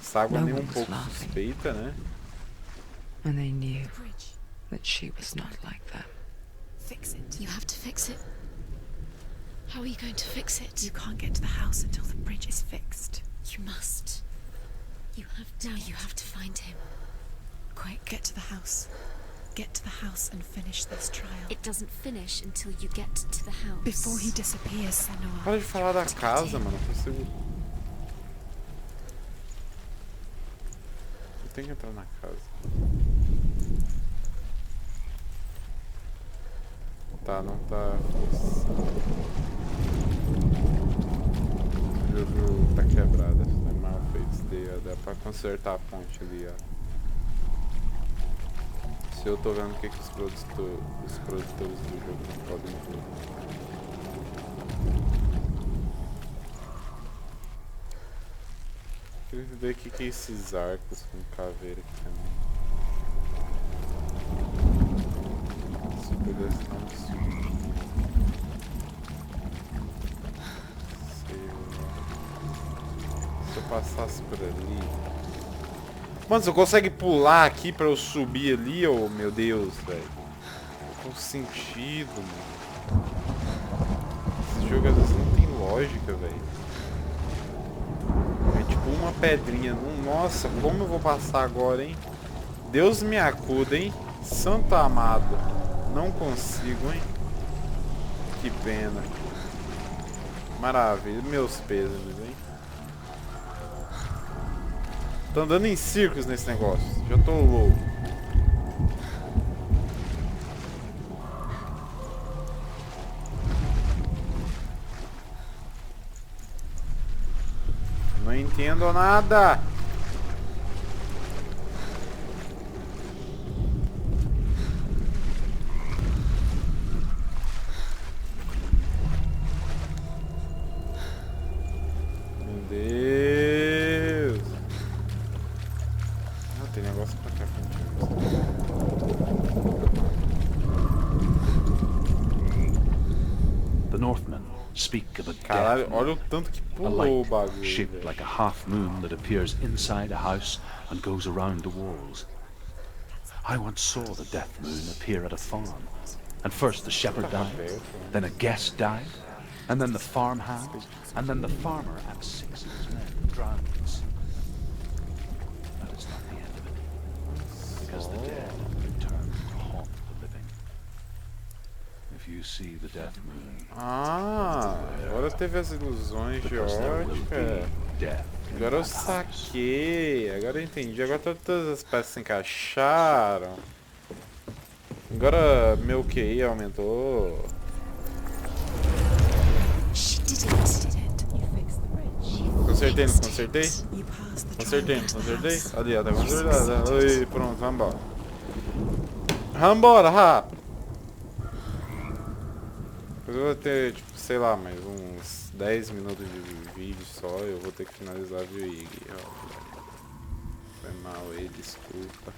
[SPEAKER 1] Essa água
[SPEAKER 4] No
[SPEAKER 1] nem um
[SPEAKER 4] one was
[SPEAKER 1] pouco
[SPEAKER 4] laughing.
[SPEAKER 1] suspeita, né?
[SPEAKER 4] and they knew
[SPEAKER 5] Bridge.
[SPEAKER 4] that she was not like them.
[SPEAKER 5] Fix it. You have to fix it. How are you going to fix it?
[SPEAKER 9] You can't get to the house until the bridge is fixed.
[SPEAKER 5] You must. You have to. Now you have to find him.
[SPEAKER 9] Quick, get to the house. Get to the house and finish this trial.
[SPEAKER 5] It doesn't finish until you get to the house.
[SPEAKER 9] Before he disappears, Senua.
[SPEAKER 1] Para de falar da casa, mano. Eu consigo. Eu tenho que entrar na casa. Tá, não tá. O jogo tá quebrado. É mal feito isso daí, ó. Dá pra consertar a ponte ali, ó. Se eu tô vendo o que, que os produtores do jogo não podem ver. Queria ver o que, que é esses arcos com caveira aqui também. Super distância. Sei lá. Se eu passasse por ali. Mano, você consegue pular aqui pra eu subir ali, ô meu Deus, velho. Com sentido, mano. Esse jogo às vezes não tem lógica, velho. É tipo uma pedrinha. Nossa, como eu vou passar agora, hein? Deus me acuda, hein? Santo amado. Não consigo, hein? Que pena. Maravilha. Meus pêsames, hein? Tô andando em círculos nesse negócio. Já tô louco. Não entendo nada. Meu Deus. tem negócio pra cá.
[SPEAKER 3] The Northmen speak of a
[SPEAKER 1] Caralho,
[SPEAKER 3] death
[SPEAKER 1] olha o tanto que
[SPEAKER 3] a
[SPEAKER 1] pulou o
[SPEAKER 3] light
[SPEAKER 1] bagulho.
[SPEAKER 3] shaped
[SPEAKER 1] velho.
[SPEAKER 3] like a half moon that appears inside a house and goes around the walls. I once saw the death moon appear at a farm, and first the shepherd died, then a guest died, and then the farmhand, and then the farmer and 6 of his men drowned in the sea. That is not the end of it, because the dead return to haunt the living. If you see the death moon,
[SPEAKER 1] Ah, agora teve as ilusões de
[SPEAKER 3] because there will
[SPEAKER 1] ótica.
[SPEAKER 3] be death.
[SPEAKER 1] Agora eu saquei, agora eu entendi, agora todas as peças se encaixaram. Agora meu QI aumentou. Consertei, não consertei? Consertei, não consertei? Ali, ó, tá consertado. Oi, pronto, vambora. Vambora, rápido! Depois eu vou ter, tipo, sei lá, mais uns 10 minutos de vídeo só. Eu vou ter que finalizar a VIG. Foi mal aí, desculpa.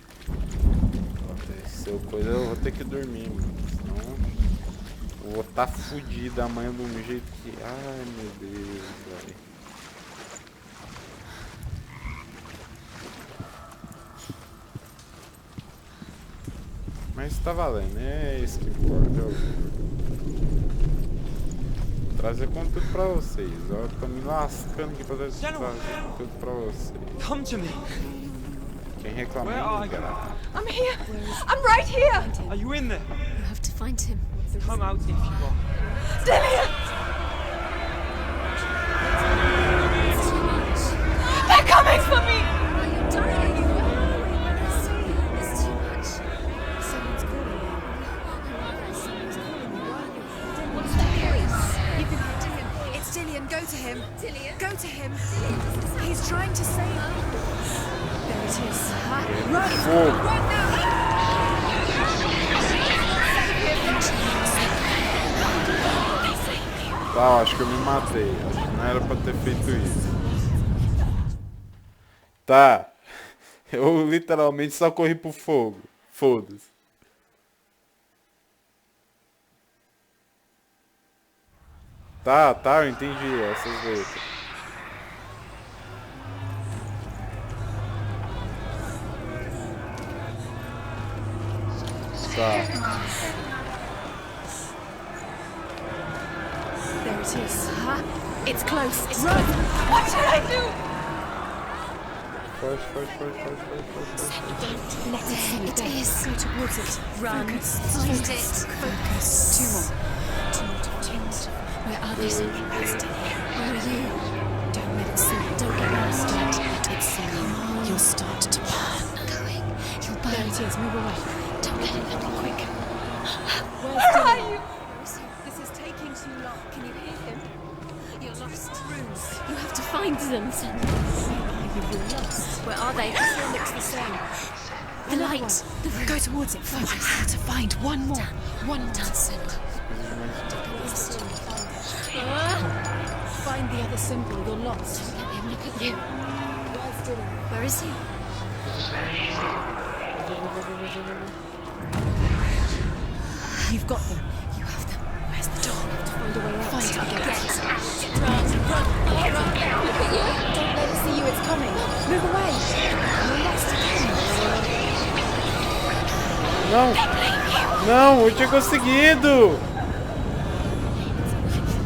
[SPEAKER 1] Aconteceu coisa, eu vou ter que dormir, mano. Senão eu vou estar fudido amanhã de um jeito que. Ai meu Deus, velho. Mas tá valendo, é isso que importa. Vou trazer conteúdo pra vocês. Eu tô me lascando aqui pra trazer conteúdo pra vocês.
[SPEAKER 10] Come to me.
[SPEAKER 1] Quem reclama é grato.
[SPEAKER 9] I'm here. I'm right here.
[SPEAKER 10] Are you in there?
[SPEAKER 5] You have to find him.
[SPEAKER 10] Come out if you are.
[SPEAKER 9] Dillian! They're coming for me.
[SPEAKER 5] Are you dying? It's too much. Someone's calling you. Someone's calling you. What's the voice?
[SPEAKER 9] You can hear Dillian. It's Dillian. Go to him.
[SPEAKER 5] Dillian?
[SPEAKER 9] Go to him. He's trying to save you. There it is. Run! Run now!
[SPEAKER 1] Tá, acho que eu me matei. Acho que não era pra ter feito isso. Tá. Eu literalmente só corri pro fogo. Foda-se. Tá, eu entendi essas letras. Tá.
[SPEAKER 9] There it is. It's close. It's run! What should I do?
[SPEAKER 1] Forte.
[SPEAKER 9] Don't let it see you.
[SPEAKER 5] It is.
[SPEAKER 9] Go towards it.
[SPEAKER 5] Run.
[SPEAKER 9] Focus.
[SPEAKER 5] Find
[SPEAKER 9] Focus.
[SPEAKER 5] it.
[SPEAKER 9] Focus. Two more. Where are they? Where are you? Don't let it see you. Don't get lost. Don't let it see you. You'll start to burn.
[SPEAKER 5] Going. You'll burn.
[SPEAKER 9] There it is. Move away.
[SPEAKER 5] Don't let it happen quick.
[SPEAKER 9] Where are you?
[SPEAKER 5] This is taking too long. Can you hear him? You're lost. Rooms. You have to find them.
[SPEAKER 9] You're lost.
[SPEAKER 5] Where are they?
[SPEAKER 9] It still looks the same.
[SPEAKER 5] The light. The room.
[SPEAKER 9] Go towards it. Focus. How to find one more. One more. Find the other symbol. You're lost.
[SPEAKER 5] Let him look at you.
[SPEAKER 9] Where's Dylan?
[SPEAKER 5] Where is he?
[SPEAKER 9] You've got them.
[SPEAKER 5] You have them.
[SPEAKER 9] Where's the door? Find a way out. Find it again.
[SPEAKER 5] Run.
[SPEAKER 9] Look at you. Don't let it see you. It's coming. Move away. You're lost again.
[SPEAKER 1] Não, eu tinha conseguido.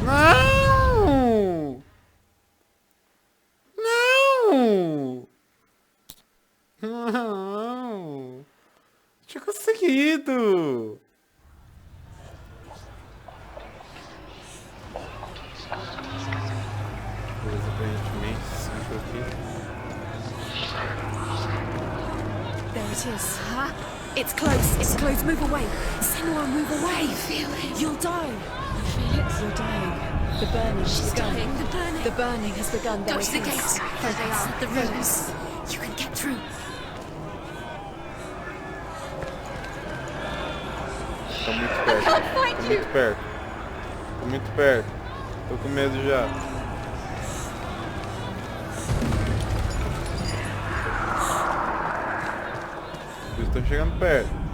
[SPEAKER 1] Não. Tinha conseguido. Aparentemente, isso aqui.
[SPEAKER 9] There it is. It's close. It's close. Move away. Senua, move away.
[SPEAKER 5] Feel it.
[SPEAKER 9] You'll die. You feel it? You're dying. The burning has begun.
[SPEAKER 5] Dying. The burning.
[SPEAKER 9] The burning has begun. There
[SPEAKER 5] Go
[SPEAKER 9] it
[SPEAKER 5] to the
[SPEAKER 9] is.
[SPEAKER 5] gate. There they are. The rooms. You can get through.
[SPEAKER 1] Tá muito perto. Tô muito perto. Tô com medo já. Eles estão chegando perto.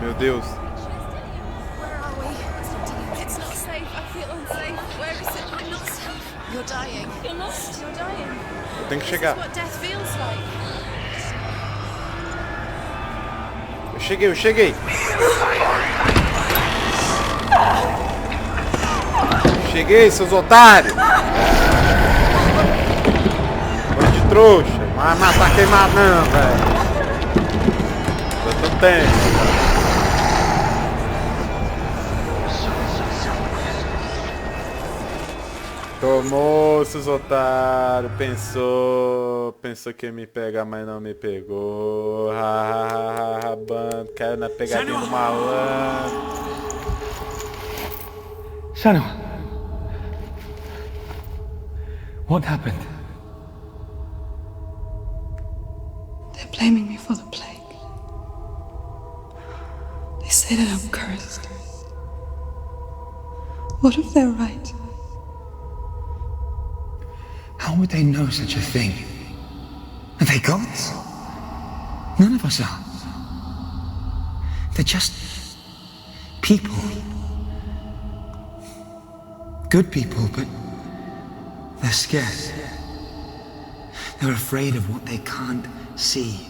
[SPEAKER 1] Meu Deus.
[SPEAKER 9] Where are we? It's not safe. I feel unsafe. Where is it? I'm not safe. You're dying. You're lost. You're dying.
[SPEAKER 1] Eu tenho que chegar.
[SPEAKER 9] What death feels like.
[SPEAKER 1] Eu cheguei. Cheguei, seus otários. Bando de trouxa. Não vai matar queimado não, velho. Eu tô tenso. Tomou, seus otários. Pensou que ia me pegar, mas não me pegou. Bando, caiu na pegadinha do malandro.
[SPEAKER 11] Senua, what happened?
[SPEAKER 12] They're blaming me for the plague. They say that I'm cursed. What if they're right?
[SPEAKER 11] How would they know such a thing? Are they gods? None of us are. They're just people. Good people, but they're scared. They're afraid of what they can't see.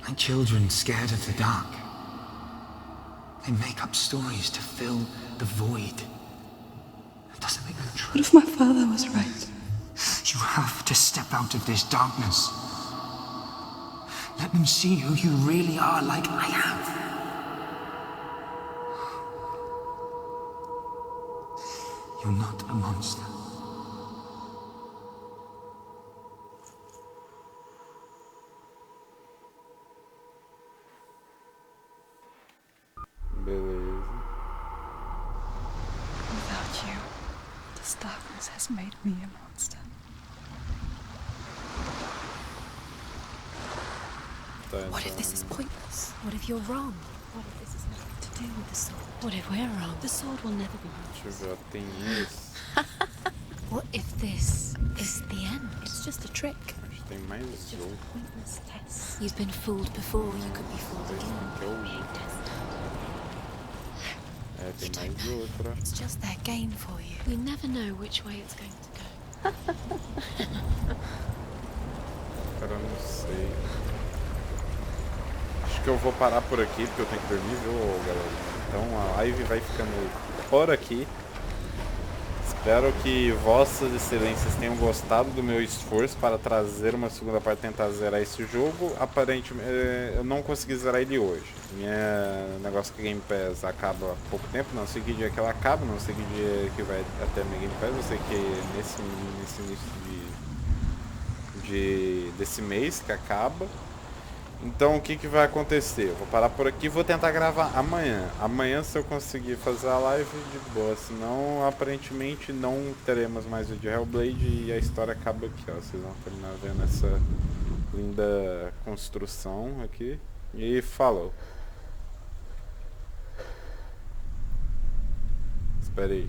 [SPEAKER 11] Like children scared of the dark. They make up stories to fill the void. That doesn't make them true.
[SPEAKER 12] What if my father was right?
[SPEAKER 11] You have to step out of this darkness. Let them see who you really are, like I have. You're not a monster.
[SPEAKER 1] Beleza.
[SPEAKER 12] Without you, this darkness has made me a monster.
[SPEAKER 9] What if this is pointless? What if you're wrong? What if this is nothing to do with the sword? What if we're wrong? The sword will never be wrong.
[SPEAKER 1] Deixa eu ver, tem isso.
[SPEAKER 9] What if this is the end? It's just a trick.
[SPEAKER 1] Acho que tem mais um.
[SPEAKER 9] Pointless test. You've been fooled before. You could be fooled again.
[SPEAKER 1] É, tem mais outra.
[SPEAKER 9] It's just their game for you. We never know which way it's going to go.
[SPEAKER 1] Cara, eu não sei. Acho que eu vou parar por aqui, porque eu tenho que dormir, viu, galera? Então a live vai ficando por aqui. Espero que vossas excelências tenham gostado do meu esforço para trazer uma segunda parte, tentar zerar esse jogo. Aparentemente, eu não consegui zerar ele hoje. Minha negócio que Game Pass acaba há pouco tempo, não sei que dia que ela acaba, não sei que dia que vai até a minha Game Pass. Eu sei que nesse início desse mês que acaba. Então o que vai acontecer? Eu vou parar por aqui e vou tentar gravar amanhã. Amanhã, se eu conseguir fazer a live, de boa. Senão, aparentemente, não teremos mais vídeo de Hellblade e a história acaba aqui, ó. Vocês vão terminar vendo essa linda construção aqui. E falou. Espera aí.